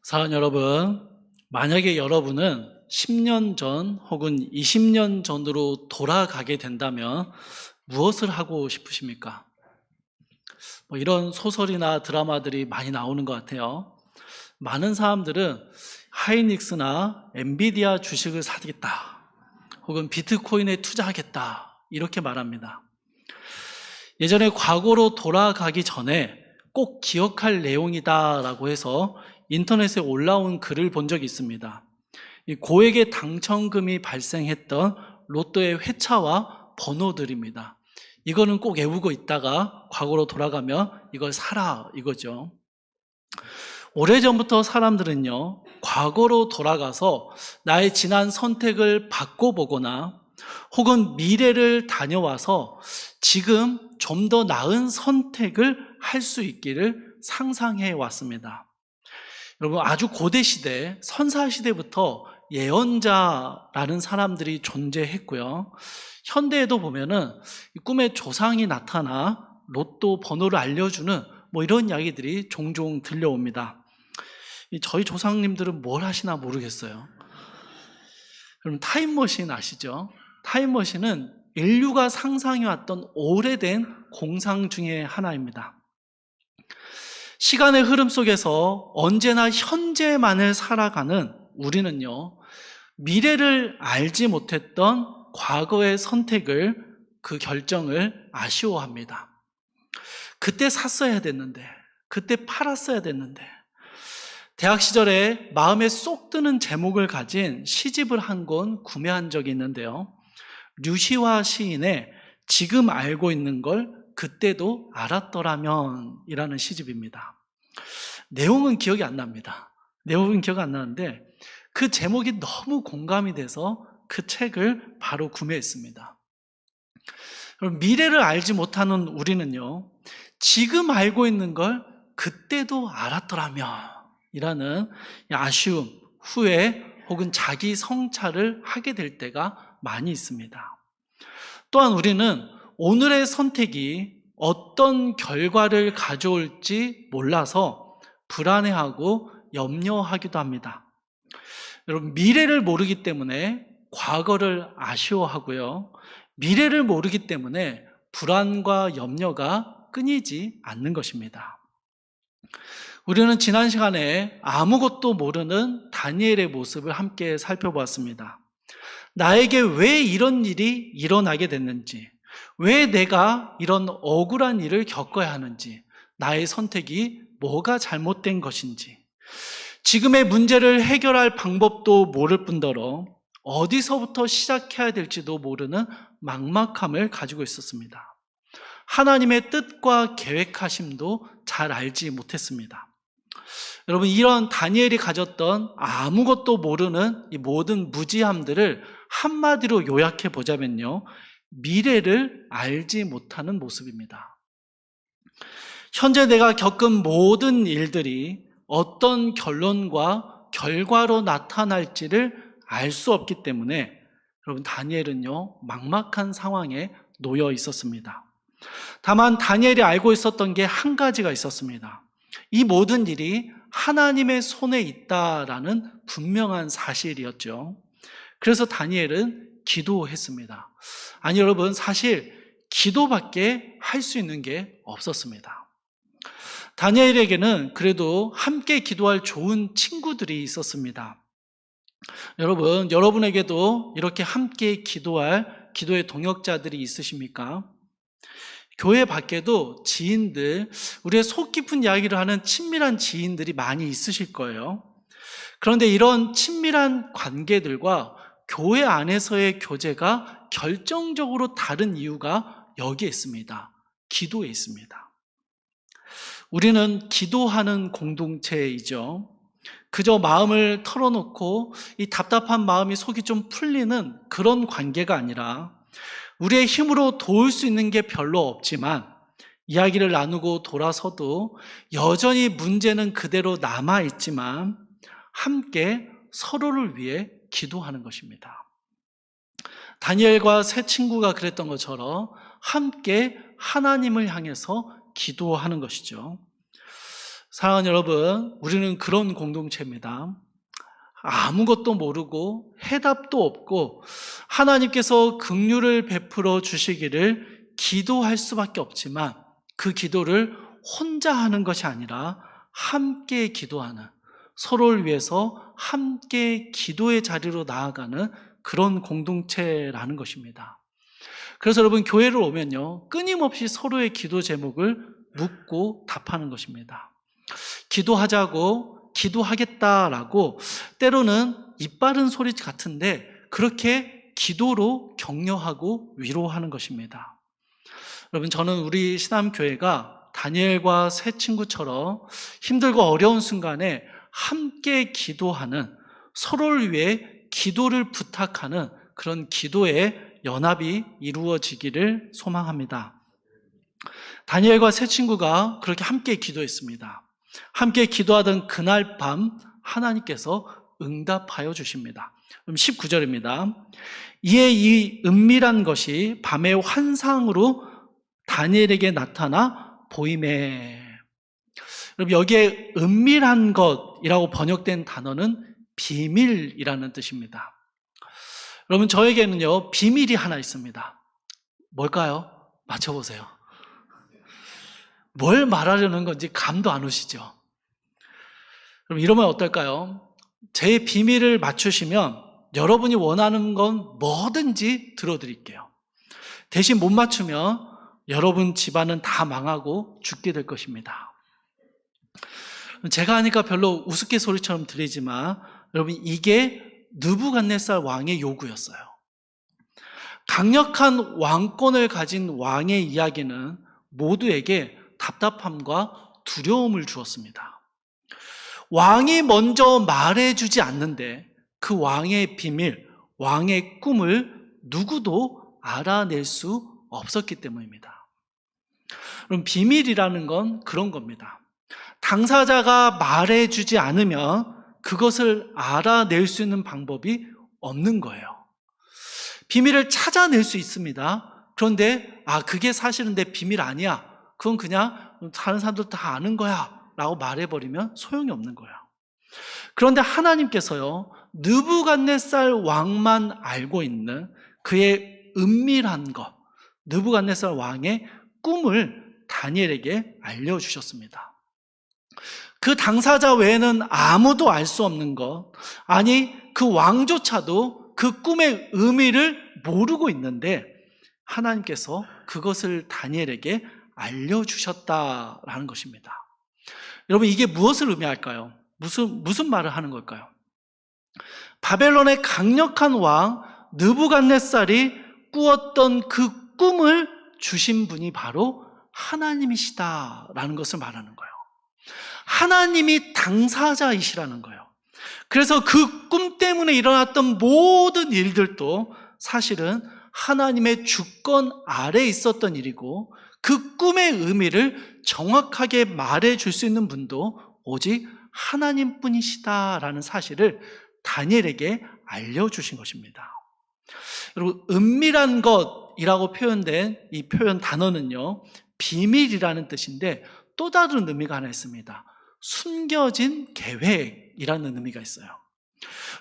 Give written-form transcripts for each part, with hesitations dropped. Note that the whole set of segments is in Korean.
사랑하는 여러분, 만약에 여러분은 10년 전 혹은 20년 전으로 돌아가게 된다면 무엇을 하고 싶으십니까? 이런 소설이나 드라마들이 많이 나오는 것 같아요. 많은 사람들은 하이닉스나 엔비디아 주식을 사겠다, 혹은 비트코인에 투자하겠다, 이렇게 말합니다. 예전에 과거로 돌아가기 전에 꼭 기억할 내용이다라고 해서 인터넷에 올라온 글을 본 적이 있습니다. 고액의 당첨금이 발생했던 로또의 회차와 번호들입니다. 이거는 꼭 외우고 있다가 과거로 돌아가면 이걸 사라 이거죠. 오래전부터 사람들은요, 과거로 돌아가서 나의 지난 선택을 바꿔보거나 혹은 미래를 다녀와서 지금 좀 더 나은 선택을 할 수 있기를 상상해 왔습니다. 여러분, 아주 고대 시대, 선사 시대부터 예언자라는 사람들이 존재했고요. 현대에도 보면은 꿈에 조상이 나타나 로또 번호를 알려주는 이런 이야기들이 종종 들려옵니다. 저희 조상님들은 뭘 하시나 모르겠어요. 그럼 타임머신 아시죠? 타임머신은 인류가 상상해왔던 오래된 공상 중에 하나입니다. 시간의 흐름 속에서 언제나 현재만을 살아가는 우리는요, 미래를 알지 못했던 과거의 선택을, 그 결정을 아쉬워합니다. 그때 샀어야 됐는데, 그때 팔았어야 됐는데. 대학 시절에 마음에 쏙 드는 제목을 가진 시집을 한 권 구매한 적이 있는데요. 류시화 시인의 지금 알고 있는 걸 그때도 알았더라면 이라는 시집입니다. 내용은 기억이 안 납니다. 내용은 기억 안 나는데 그 제목이 너무 공감이 돼서 그 책을 바로 구매했습니다. 그럼 미래를 알지 못하는 우리는요, 지금 알고 있는 걸 그때도 알았더라면 이라는 아쉬움, 후회 혹은 자기 성찰을 하게 될 때가 많이 있습니다. 또한 우리는 오늘의 선택이 어떤 결과를 가져올지 몰라서 불안해하고 염려하기도 합니다. 여러분, 미래를 모르기 때문에 과거를 아쉬워하고요. 미래를 모르기 때문에 불안과 염려가 끊이지 않는 것입니다. 우리는 지난 시간에 아무것도 모르는 다니엘의 모습을 함께 살펴보았습니다. 나에게 왜 이런 일이 일어나게 됐는지, 왜 내가 이런 억울한 일을 겪어야 하는지, 나의 선택이 뭐가 잘못된 것인지, 지금의 문제를 해결할 방법도 모를 뿐더러 어디서부터 시작해야 될지도 모르는 막막함을 가지고 있었습니다. 하나님의 뜻과 계획하심도 잘 알지 못했습니다. 여러분, 이런 다니엘이 가졌던 아무것도 모르는 이 모든 무지함들을 한마디로 요약해 보자면요, 미래를 알지 못하는 모습입니다. 현재 내가 겪은 모든 일들이 어떤 결론과 결과로 나타날지를 알 수 없기 때문에 여러분, 다니엘은요, 막막한 상황에 놓여 있었습니다. 다만 다니엘이 알고 있었던 게 한 가지가 있었습니다. 이 모든 일이 하나님의 손에 있다라는 분명한 사실이었죠. 그래서 다니엘은 기도했습니다. 아니 여러분, 사실 기도밖에 할 수 있는 게 없었습니다. 다니엘에게는 그래도 함께 기도할 좋은 친구들이 있었습니다. 여러분, 여러분에게도 이렇게 함께 기도할 기도의 동역자들이 있으십니까? 교회 밖에도 지인들, 우리의 속 깊은 이야기를 하는 친밀한 지인들이 많이 있으실 거예요. 그런데 이런 친밀한 관계들과 교회 안에서의 교제가 결정적으로 다른 이유가 여기에 있습니다. 기도에 있습니다. 우리는 기도하는 공동체이죠. 그저 마음을 털어놓고 이 답답한 마음이 속이 좀 풀리는 그런 관계가 아니라 우리의 힘으로 도울 수 있는 게 별로 없지만 이야기를 나누고 돌아서도 여전히 문제는 그대로 남아있지만 함께 서로를 위해 기도하는 것입니다. 다니엘과 세 친구가 그랬던 것처럼 함께 하나님을 향해서 기도하는 것이죠. 사랑하는 여러분, 우리는 그런 공동체입니다. 아무것도 모르고 해답도 없고 하나님께서 긍휼을 베풀어 주시기를 기도할 수밖에 없지만 그 기도를 혼자 하는 것이 아니라 함께 기도하는, 서로를 위해서 함께 기도의 자리로 나아가는 그런 공동체라는 것입니다. 그래서 여러분, 교회를 오면요, 끊임없이 서로의 기도 제목을 묻고 답하는 것입니다. 기도하자고, 기도하겠다라고, 때로는 입 바른 소리 같은데 그렇게 기도로 격려하고 위로하는 것입니다. 여러분, 저는 우리 신암교회가 다니엘과 세 친구처럼 힘들고 어려운 순간에 함께 기도하는, 서로를 위해 기도를 부탁하는 그런 기도의 연합이 이루어지기를 소망합니다. 다니엘과 세 친구가 그렇게 함께 기도했습니다. 함께 기도하던 그날 밤 하나님께서 응답하여 주십니다. 그럼 19절입니다. 이에 이 은밀한 것이 밤의 환상으로 다니엘에게 나타나 보이매. 여러분, 여기에 은밀한 것이라고 번역된 단어는 비밀이라는 뜻입니다. 여러분, 저에게는요, 비밀이 하나 있습니다. 뭘까요? 맞춰보세요. 뭘 말하려는 건지 감도 안 오시죠? 그럼 이러면 어떨까요? 제 비밀을 맞추시면 여러분이 원하는 건 뭐든지 들어드릴게요. 대신 못 맞추면 여러분 집안은 다 망하고 죽게 될 것입니다. 제가 하니까 별로 우스갯소리처럼 들리지만 여러분, 이게 느부갓네살 왕의 요구였어요. 강력한 왕권을 가진 왕의 이야기는 모두에게 답답함과 두려움을 주었습니다. 왕이 먼저 말해주지 않는데 그 왕의 비밀, 왕의 꿈을 누구도 알아낼 수 없었기 때문입니다. 그럼 비밀이라는 건 그런 겁니다. 당사자가 말해주지 않으면 그것을 알아낼 수 있는 방법이 없는 거예요. 비밀을 찾아낼 수 있습니다. 그런데 그게 사실은 내 비밀 아니야, 그건 그냥 다른 사람들 다 아는 거야 라고 말해버리면 소용이 없는 거야. 그런데 하나님께서요, 느부갓네살 왕만 알고 있는 그의 은밀한 것, 느부갓네살 왕의 꿈을 다니엘에게 알려주셨습니다. 그 당사자 외에는 아무도 알 수 없는 것, 아니 그 왕조차도 그 꿈의 의미를 모르고 있는데 하나님께서 그것을 다니엘에게 알려주셨다라는 것입니다. 여러분, 이게 무엇을 의미할까요? 무슨 말을 하는 걸까요? 바벨론의 강력한 왕 느부갓네살이 꾸었던 그 꿈을 주신 분이 바로 하나님이시다라는 것을 말하는 거예요. 하나님이 당사자이시라는 거예요. 그래서 그 꿈 때문에 일어났던 모든 일들도 사실은 하나님의 주권 아래에 있었던 일이고, 그 꿈의 의미를 정확하게 말해줄 수 있는 분도 오직 하나님뿐이시다라는 사실을 다니엘에게 알려주신 것입니다. 여러분, 은밀한 것이라고 표현된 이 표현 단어는요, 비밀이라는 뜻인데 또 다른 의미가 하나 있습니다. 숨겨진 계획이라는 의미가 있어요.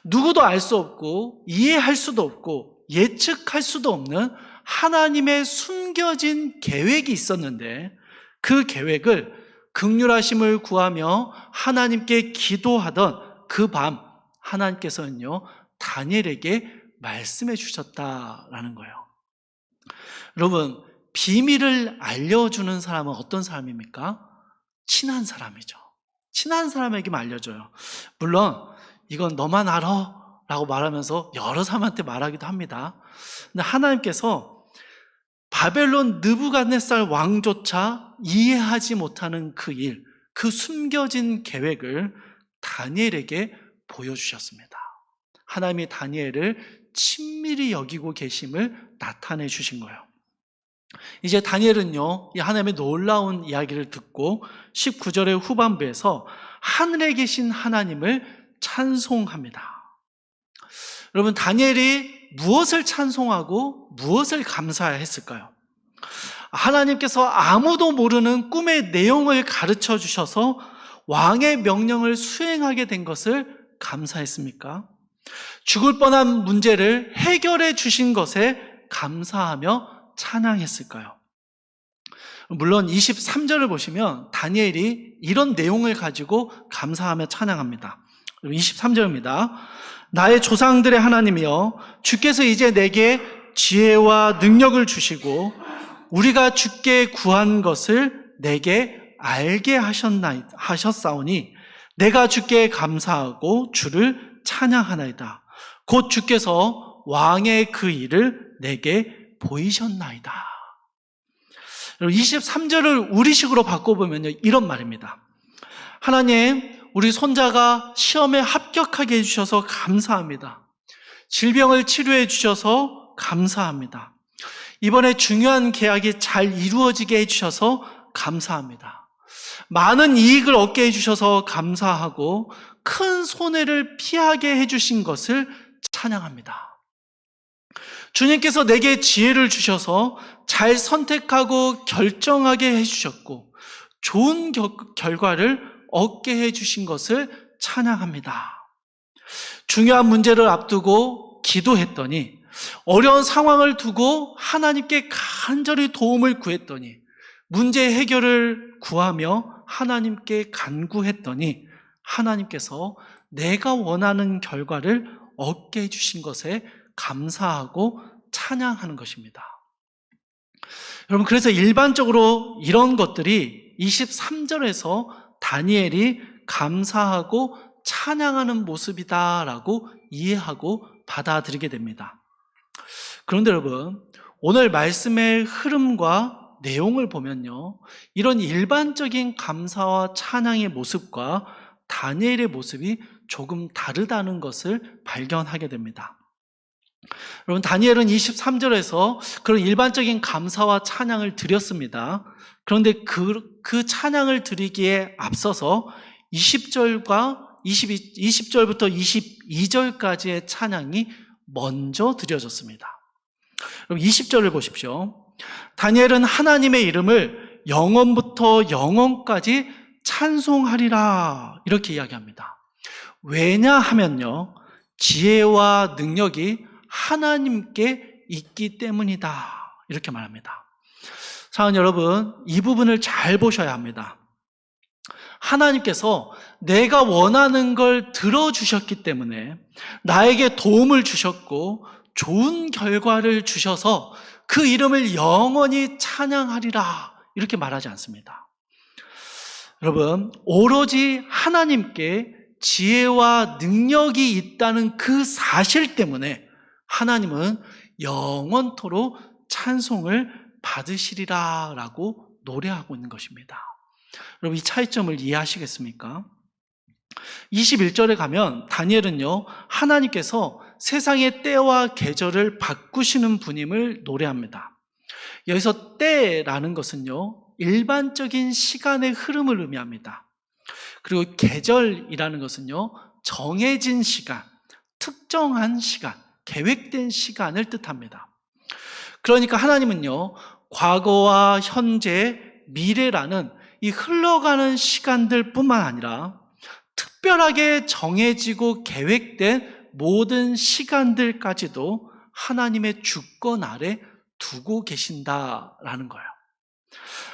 누구도 알 수 없고 이해할 수도 없고 예측할 수도 없는 하나님의 숨겨진 계획이 있었는데, 그 계획을 긍휼하심을 구하며 하나님께 기도하던 그 밤 하나님께서는요, 다니엘에게 말씀해 주셨다라는 거예요. 여러분, 비밀을 알려주는 사람은 어떤 사람입니까? 친한 사람이죠. 친한 사람에게만 알려줘요. 물론 이건 너만 알아 라고 말하면서 여러 사람한테 말하기도 합니다. 근데 하나님께서 바벨론 느부갓네살 왕조차 이해하지 못하는 그 일, 그 숨겨진 계획을 다니엘에게 보여주셨습니다. 하나님이 다니엘을 친밀히 여기고 계심을 나타내 주신 거예요. 이제 다니엘은요, 이 하나님의 놀라운 이야기를 듣고 19절의 후반부에서 하늘에 계신 하나님을 찬송합니다. 여러분, 다니엘이 무엇을 찬송하고 무엇을 감사했을까요? 하나님께서 아무도 모르는 꿈의 내용을 가르쳐 주셔서 왕의 명령을 수행하게 된 것을 감사했습니까? 죽을 뻔한 문제를 해결해 주신 것에 감사하며 찬양했을까요? 물론 23절을 보시면 다니엘이 이런 내용을 가지고 감사하며 찬양합니다. 23절입니다. 나의 조상들의 하나님이여, 주께서 이제 내게 지혜와 능력을 주시고 우리가 주께 구한 것을 내게 알게 하셨사오니 내가 주께 감사하고 주를 찬양하나이다. 곧 주께서 왕의 그 일을 내게 보이셨나이다. 23절을 우리식으로 바꿔보면요, 이런 말입니다. 하나님, 우리 손자가 시험에 합격하게 해주셔서 감사합니다. 질병을 치료해 주셔서 감사합니다. 이번에 중요한 계약이 잘 이루어지게 해주셔서 감사합니다. 많은 이익을 얻게 해주셔서 감사하고 큰 손해를 피하게 해주신 것을 찬양합니다. 주님께서 내게 지혜를 주셔서 잘 선택하고 결정하게 해주셨고 좋은 결과를 얻게 해주신 것을 찬양합니다. 중요한 문제를 앞두고 기도했더니, 어려운 상황을 두고 하나님께 간절히 도움을 구했더니, 문제 해결을 구하며 하나님께 간구했더니 하나님께서 내가 원하는 결과를 얻게 해주신 것에 감사하고 찬양하는 것입니다. 여러분, 그래서 일반적으로 이런 것들이 23절에서 다니엘이 감사하고 찬양하는 모습이다라고 이해하고 받아들이게 됩니다. 그런데 여러분, 오늘 말씀의 흐름과 내용을 보면요, 이런 일반적인 감사와 찬양의 모습과 다니엘의 모습이 조금 다르다는 것을 발견하게 됩니다. 여러분, 다니엘은 23절에서 그런 일반적인 감사와 찬양을 드렸습니다. 그런데 그 찬양을 드리기에 앞서서 20절부터 22절까지의 찬양이 먼저 드려졌습니다. 그럼 20절을 보십시오. 다니엘은 하나님의 이름을 영원부터 영원까지 찬송하리라, 이렇게 이야기합니다. 왜냐하면요, 지혜와 능력이 하나님께 있기 때문이다, 이렇게 말합니다. 사랑하는 여러분, 이 부분을 잘 보셔야 합니다. 하나님께서 내가 원하는 걸 들어주셨기 때문에 나에게 도움을 주셨고 좋은 결과를 주셔서 그 이름을 영원히 찬양하리라, 이렇게 말하지 않습니다. 여러분, 오로지 하나님께 지혜와 능력이 있다는 그 사실 때문에 하나님은 영원토록 찬송을 받으시리라 라고 노래하고 있는 것입니다. 여러분, 이 차이점을 이해하시겠습니까? 21절에 가면 다니엘은요, 하나님께서 세상의 때와 계절을 바꾸시는 분임을 노래합니다. 여기서 때라는 것은요, 일반적인 시간의 흐름을 의미합니다. 그리고 계절이라는 것은요, 정해진 시간, 특정한 시간, 계획된 시간을 뜻합니다. 그러니까 하나님은요, 과거와 현재, 미래라는 이 흘러가는 시간들 뿐만 아니라 특별하게 정해지고 계획된 모든 시간들까지도 하나님의 주권 아래 두고 계신다라는 거예요.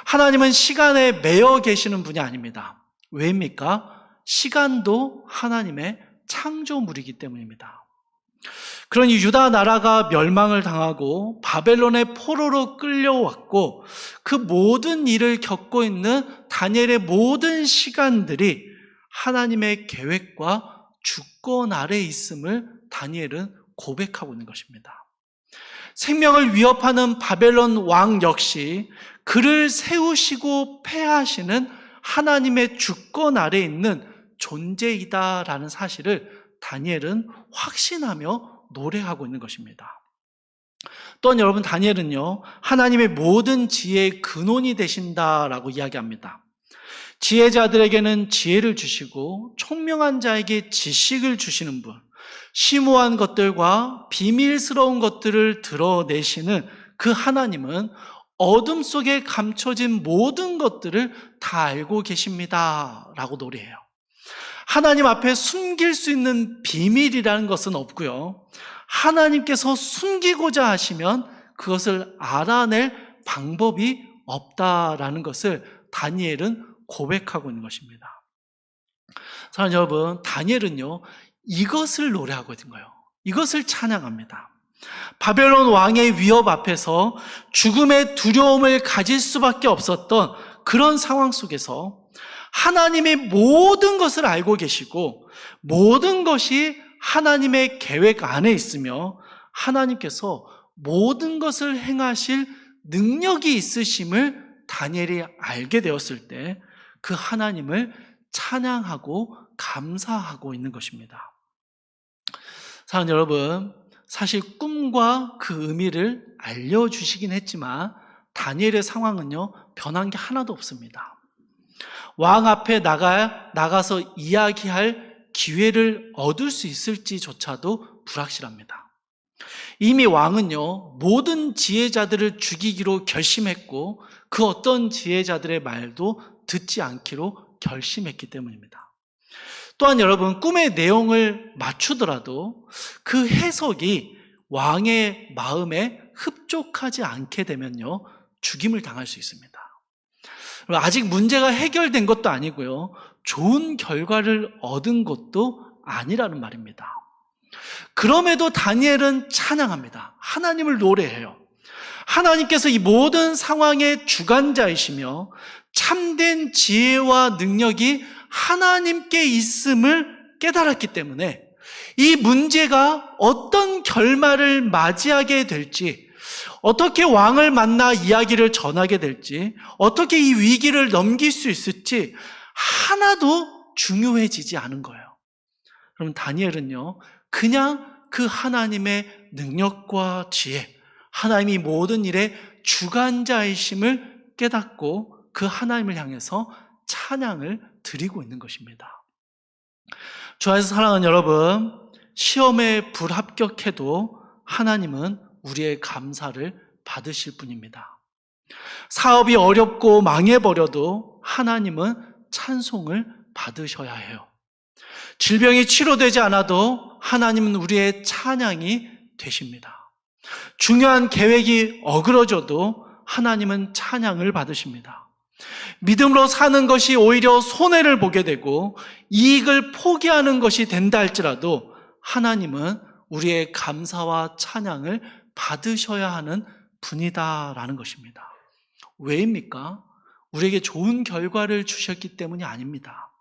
하나님은 시간에 매여 계시는 분이 아닙니다. 왜입니까? 시간도 하나님의 창조물이기 때문입니다. 그러니 유다 나라가 멸망을 당하고 바벨론의 포로로 끌려왔고 그 모든 일을 겪고 있는 다니엘의 모든 시간들이 하나님의 계획과 주권 아래 있음을 다니엘은 고백하고 있는 것입니다. 생명을 위협하는 바벨론 왕 역시 그를 세우시고 폐하시는 하나님의 주권 아래 있는 존재이다라는 사실을 다니엘은 확신하며 노래하고 있는 것입니다. 또한 여러분, 다니엘은요, 하나님의 모든 지혜의 근원이 되신다라고 이야기합니다. 지혜자들에게는 지혜를 주시고 총명한 자에게 지식을 주시는 분, 심오한 것들과 비밀스러운 것들을 드러내시는 그 하나님은 어둠 속에 감춰진 모든 것들을 다 알고 계십니다 라고 노래해요. 하나님 앞에 숨길 수 있는 비밀이라는 것은 없고요, 하나님께서 숨기고자 하시면 그것을 알아낼 방법이 없다라는 것을 다니엘은 고백하고 있는 것입니다. 사랑하는 여러분, 다니엘은요 이것을 노래하고 있는 거예요. 이것을 찬양합니다. 바벨론 왕의 위협 앞에서 죽음의 두려움을 가질 수밖에 없었던 그런 상황 속에서 하나님의 모든 것을 알고 계시고 모든 것이 하나님의 계획 안에 있으며 하나님께서 모든 것을 행하실 능력이 있으심을 다니엘이 알게 되었을 때 그 하나님을 찬양하고 감사하고 있는 것입니다. 사랑하는 여러분, 사실 꿈과 그 의미를 알려주시긴 했지만 다니엘의 상황은요 변한 게 하나도 없습니다. 왕 앞에 나가서 이야기할 기회를 얻을 수 있을지조차도 불확실합니다. 이미 왕은요 모든 지혜자들을 죽이기로 결심했고 그 어떤 지혜자들의 말도 듣지 않기로 결심했기 때문입니다. 또한 여러분, 꿈의 내용을 맞추더라도 그 해석이 왕의 마음에 흡족하지 않게 되면요 죽임을 당할 수 있습니다. 아직 문제가 해결된 것도 아니고요, 좋은 결과를 얻은 것도 아니라는 말입니다. 그럼에도 다니엘은 찬양합니다. 하나님을 노래해요. 하나님께서 이 모든 상황의 주관자이시며 참된 지혜와 능력이 하나님께 있음을 깨달았기 때문에 이 문제가 어떤 결말을 맞이하게 될지, 어떻게 왕을 만나 이야기를 전하게 될지, 어떻게 이 위기를 넘길 수 있을지 하나도 중요해지지 않은 거예요. 그럼 다니엘은요 그냥 그 하나님의 능력과 지혜, 하나님이 모든 일의 주관자이심을 깨닫고 그 하나님을 향해서 찬양을 드리고 있는 것입니다. 주 안에서 사랑하는 여러분, 시험에 불합격해도 하나님은 우리의 감사를 받으실 분입니다. 사업이 어렵고 망해버려도 하나님은 찬송을 받으셔야 해요. 질병이 치료되지 않아도 하나님은 우리의 찬양이 되십니다. 중요한 계획이 어그러져도 하나님은 찬양을 받으십니다. 믿음으로 사는 것이 오히려 손해를 보게 되고 이익을 포기하는 것이 된다 할지라도 하나님은 우리의 감사와 찬양을 받으셔야 하는 분이다라는 것입니다. 왜입니까? 우리에게 좋은 결과를 주셨기 때문이 아닙니다.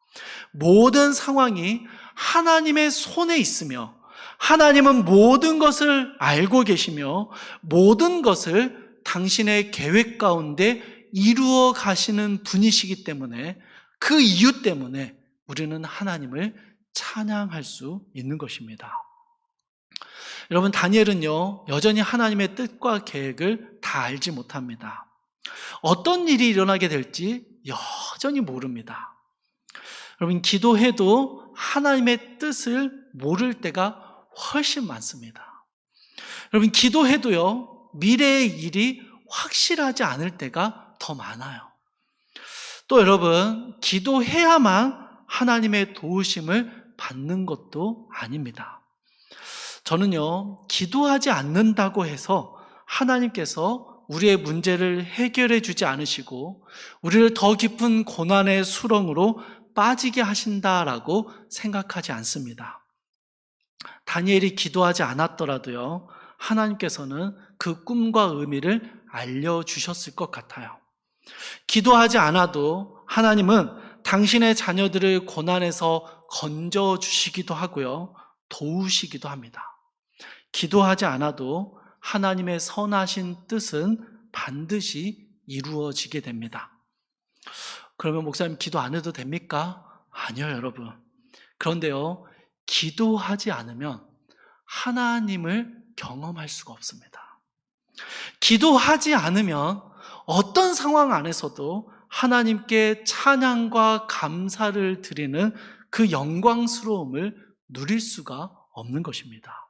모든 상황이 하나님의 손에 있으며 하나님은 모든 것을 알고 계시며 모든 것을 당신의 계획 가운데 이루어 가시는 분이시기 때문에 그 이유 때문에 우리는 하나님을 찬양할 수 있는 것입니다. 여러분, 다니엘은요 여전히 하나님의 뜻과 계획을 다 알지 못합니다. 어떤 일이 일어나게 될지 여전히 모릅니다. 여러분, 기도해도 하나님의 뜻을 모를 때가 훨씬 많습니다. 여러분, 기도해도요 미래의 일이 확실하지 않을 때가 더 많아요. 또 여러분, 기도해야만 하나님의 도우심을 받는 것도 아닙니다. 저는요 기도하지 않는다고 해서 하나님께서 우리의 문제를 해결해 주지 않으시고 우리를 더 깊은 고난의 수렁으로 빠지게 하신다라고 생각하지 않습니다. 다니엘이 기도하지 않았더라도요 하나님께서는 그 꿈과 의미를 알려주셨을 것 같아요. 기도하지 않아도 하나님은 당신의 자녀들을 고난에서 건져주시기도 하고요 도우시기도 합니다. 기도하지 않아도 하나님의 선하신 뜻은 반드시 이루어지게 됩니다. 그러면 목사님, 기도 안 해도 됩니까? 아니요, 여러분. 그런데요 기도하지 않으면 하나님을 경험할 수가 없습니다. 기도하지 않으면 어떤 상황 안에서도 하나님께 찬양과 감사를 드리는 그 영광스러움을 누릴 수가 없는 것입니다.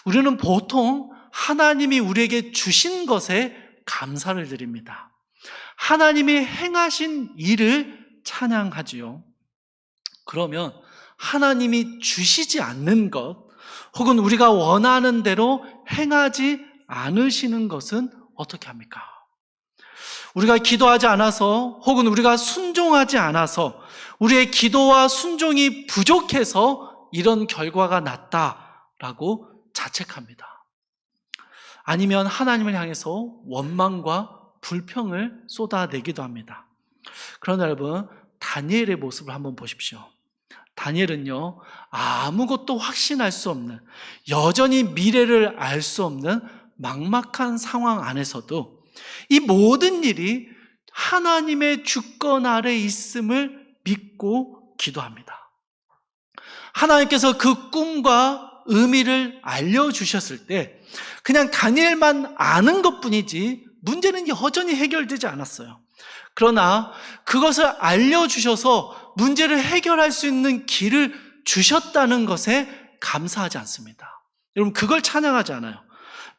우리는 보통 하나님이 우리에게 주신 것에 감사를 드립니다. 하나님이 행하신 일을 찬양하지요. 그러면 하나님이 주시지 않는 것, 혹은 우리가 원하는 대로 행하지 않으시는 것은 어떻게 합니까? 우리가 기도하지 않아서, 혹은 우리가 순종하지 않아서, 우리의 기도와 순종이 부족해서 이런 결과가 났다라고 자책합니다. 아니면 하나님을 향해서 원망과 불평을 쏟아내기도 합니다. 그러나 여러분, 다니엘의 모습을 한번 보십시오. 다니엘은요, 아무것도 확신할 수 없는, 여전히 미래를 알 수 없는 막막한 상황 안에서도 이 모든 일이 하나님의 주권 아래 있음을 믿고 기도합니다. 하나님께서 그 꿈과 의미를 알려주셨을 때 그냥 다니엘만 아는 것뿐이지 문제는 여전히 해결되지 않았어요. 그러나 그것을 알려주셔서 문제를 해결할 수 있는 길을 주셨다는 것에 감사하지 않습니다. 여러분, 그걸 찬양하지 않아요.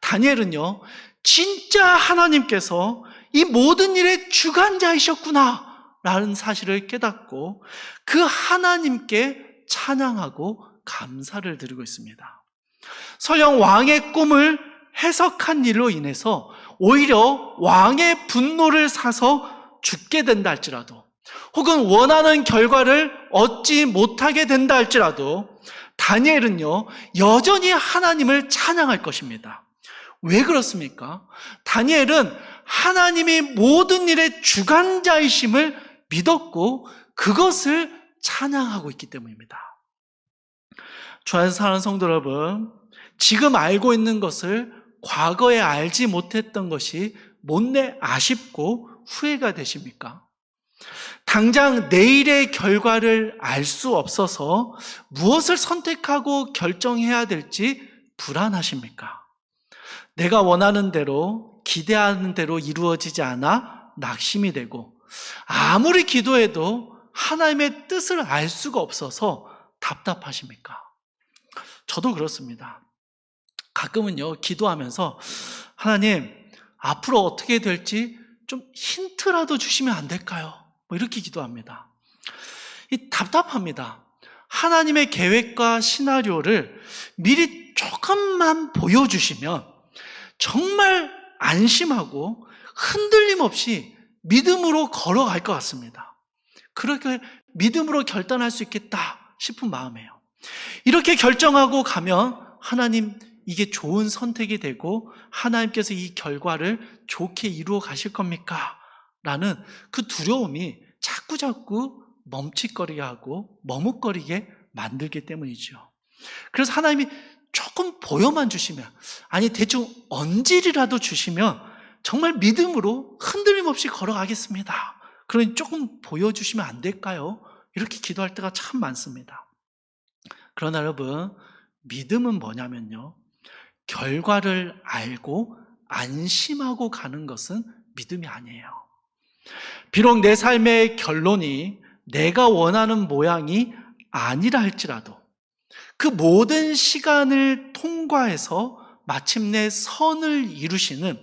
다니엘은요, 진짜 하나님께서 이 모든 일의 주관자이셨구나 라는 사실을 깨닫고 그 하나님께 찬양하고 감사를 드리고 있습니다. 설령 왕의 꿈을 해석한 일로 인해서 오히려 왕의 분노를 사서 죽게 된다 할지라도, 혹은 원하는 결과를 얻지 못하게 된다 할지라도 다니엘은요, 여전히 하나님을 찬양할 것입니다. 왜 그렇습니까? 다니엘은 하나님이 모든 일의 주관자이심을 믿었고 그것을 찬양하고 있기 때문입니다. 주 안에서 사랑하는 성도 여러분, 지금 알고 있는 것을 과거에 알지 못했던 것이 못내 아쉽고 후회가 되십니까? 당장 내일의 결과를 알 수 없어서 무엇을 선택하고 결정해야 될지 불안하십니까? 내가 원하는 대로, 기대하는 대로 이루어지지 않아 낙심이 되고 아무리 기도해도 하나님의 뜻을 알 수가 없어서 답답하십니까? 저도 그렇습니다. 가끔은요, 기도하면서 하나님, 앞으로 어떻게 될지 좀 힌트라도 주시면 안 될까요? 이렇게 기도합니다. 답답합니다. 하나님의 계획과 시나리오를 미리 조금만 보여주시면 정말 안심하고 흔들림 없이 믿음으로 걸어갈 것 같습니다. 그렇게 믿음으로 결단할 수 있겠다 싶은 마음이에요. 이렇게 결정하고 가면 하나님, 이게 좋은 선택이 되고 하나님께서 이 결과를 좋게 이루어 가실 겁니까? 라는 그 두려움이 자꾸자꾸 멈칫거리게 하고 머뭇거리게 만들기 때문이죠. 그래서 하나님이 조금 보여만 주시면, 아니 대충 언질이라도 주시면 정말 믿음으로 흔들림 없이 걸어가겠습니다. 그러니 조금 보여주시면 안 될까요? 이렇게 기도할 때가 참 많습니다. 그러나 여러분, 믿음은 뭐냐면요, 결과를 알고 안심하고 가는 것은 믿음이 아니에요. 비록 내 삶의 결론이 내가 원하는 모양이 아니라 할지라도 그 모든 시간을 통과해서 마침내 선을 이루시는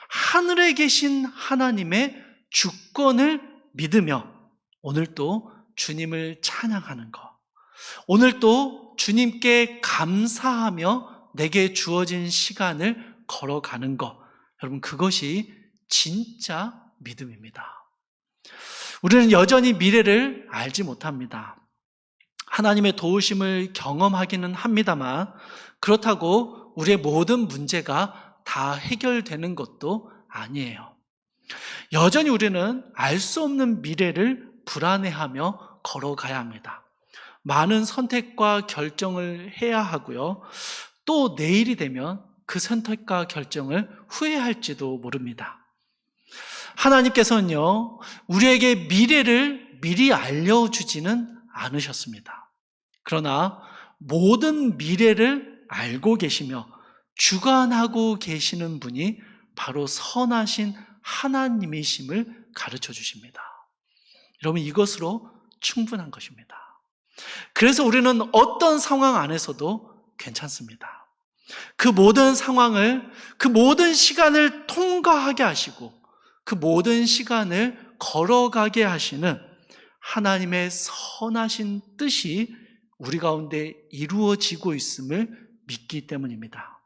하늘에 계신 하나님의 주권을 믿으며 오늘도 주님을 찬양하는 것, 오늘도 주님께 감사하며 내게 주어진 시간을 걸어가는 것, 여러분, 그것이 진짜 믿음입니다. 우리는 여전히 미래를 알지 못합니다. 하나님의 도우심을 경험하기는 합니다만 그렇다고 우리의 모든 문제가 다 해결되는 것도 아니에요. 여전히 우리는 알 수 없는 미래를 불안해하며 걸어가야 합니다. 많은 선택과 결정을 해야 하고요. 또 내일이 되면 그 선택과 결정을 후회할지도 모릅니다. 하나님께서는요, 우리에게 미래를 미리 알려주지는 않으셨습니다. 그러나 모든 미래를 알고 계시며 주관하고 계시는 분이 바로 선하신 하나님이심을 가르쳐 주십니다. 여러분, 이것으로 충분한 것입니다. 그래서 우리는 어떤 상황 안에서도 괜찮습니다. 그 모든 상황을, 그 모든 시간을 통과하게 하시고 그 모든 시간을 걸어가게 하시는 하나님의 선하신 뜻이 우리 가운데 이루어지고 있음을 믿기 때문입니다.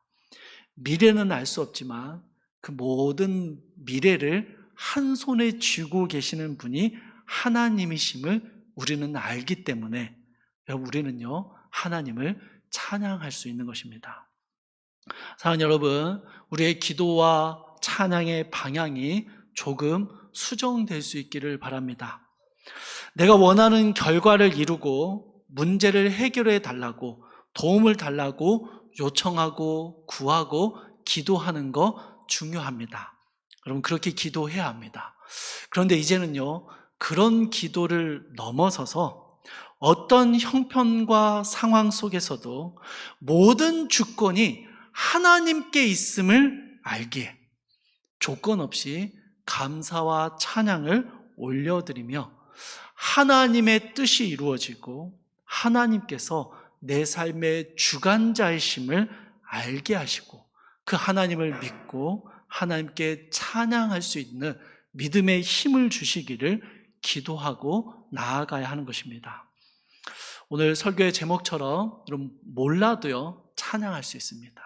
미래는 알 수 없지만 그 모든 미래를 한 손에 쥐고 계시는 분이 하나님이심을 우리는 알기 때문에 우리는요, 하나님을 찬양할 수 있는 것입니다. 사랑하는 여러분, 우리의 기도와 찬양의 방향이 조금 수정될 수 있기를 바랍니다. 내가 원하는 결과를 이루고 문제를 해결해 달라고, 도움을 달라고 요청하고 구하고 기도하는 거 중요합니다. 여러분, 그렇게 기도해야 합니다. 그런데 이제는요, 그런 기도를 넘어서서 어떤 형편과 상황 속에서도 모든 주권이 하나님께 있음을 알기에 조건 없이 감사와 찬양을 올려드리며 하나님의 뜻이 이루어지고 하나님께서 내 삶의 주관자이심을 알게 하시고 그 하나님을 믿고 하나님께 찬양할 수 있는 믿음의 힘을 주시기를 기도하고 나아가야 하는 것입니다. 오늘 설교의 제목처럼 여러분, 몰라도요, 찬양할 수 있습니다.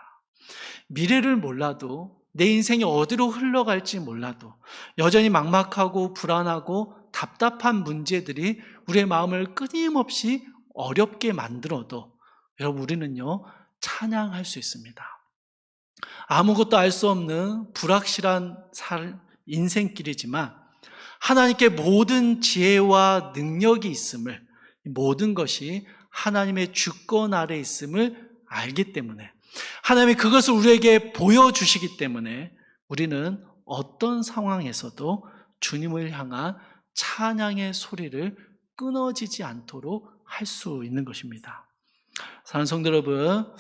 미래를 몰라도, 내 인생이 어디로 흘러갈지 몰라도, 여전히 막막하고 불안하고 답답한 문제들이 우리의 마음을 끊임없이 어렵게 만들어도 여러분, 우리는요, 찬양할 수 있습니다. 아무것도 알 수 없는 불확실한 인생길이지만 하나님께 모든 지혜와 능력이 있음을, 모든 것이 하나님의 주권 아래 있음을 알기 때문에, 하나님이 그것을 우리에게 보여주시기 때문에 우리는 어떤 상황에서도 주님을 향한 찬양의 소리를 끊어지지 않도록 할 수 있는 것입니다. 사랑하는 성도 여러분,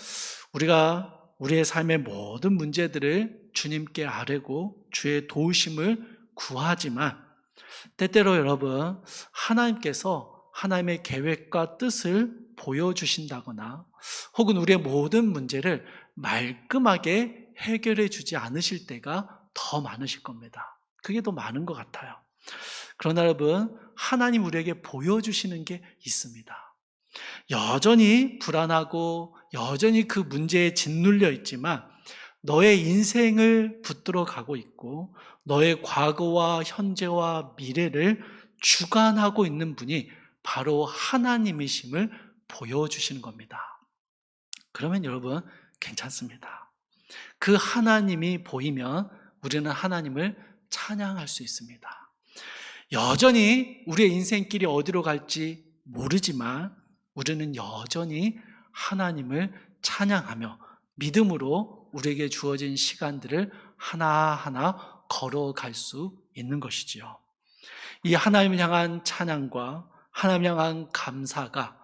우리가 우리의 삶의 모든 문제들을 주님께 아뢰고 주의 도우심을 구하지만 때때로 여러분, 하나님께서 하나님의 계획과 뜻을 보여주신다거나 혹은 우리의 모든 문제를 말끔하게 해결해 주지 않으실 때가 더 많으실 겁니다. 그게 더 많은 것 같아요. 그러나 여러분, 하나님 우리에게 보여주시는 게 있습니다. 여전히 불안하고 여전히 그 문제에 짓눌려 있지만 너의 인생을 붙들어 가고 있고 너의 과거와 현재와 미래를 주관하고 있는 분이 바로 하나님이심을 보여주시는 겁니다. 그러면 여러분, 괜찮습니다. 그 하나님이 보이면 우리는 하나님을 찬양할 수 있습니다. 여전히 우리의 인생길이 어디로 갈지 모르지만 우리는 여전히 하나님을 찬양하며 믿음으로 우리에게 주어진 시간들을 하나하나 걸어갈 수 있는 것이지요. 이 하나님을 향한 찬양과 하나님을 향한 감사가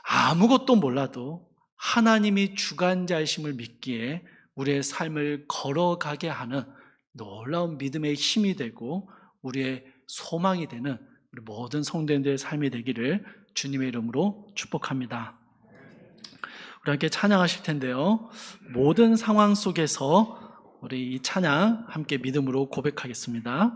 아무것도 몰라도 하나님이 주관자이심을 믿기에 우리의 삶을 걸어가게 하는 놀라운 믿음의 힘이 되고 우리의 소망이 되는 우리 모든 성도님들의 삶이 되기를 주님의 이름으로 축복합니다. 우리 함께 찬양하실 텐데요, 모든 상황 속에서 우리 이 찬양 함께 믿음으로 고백하겠습니다.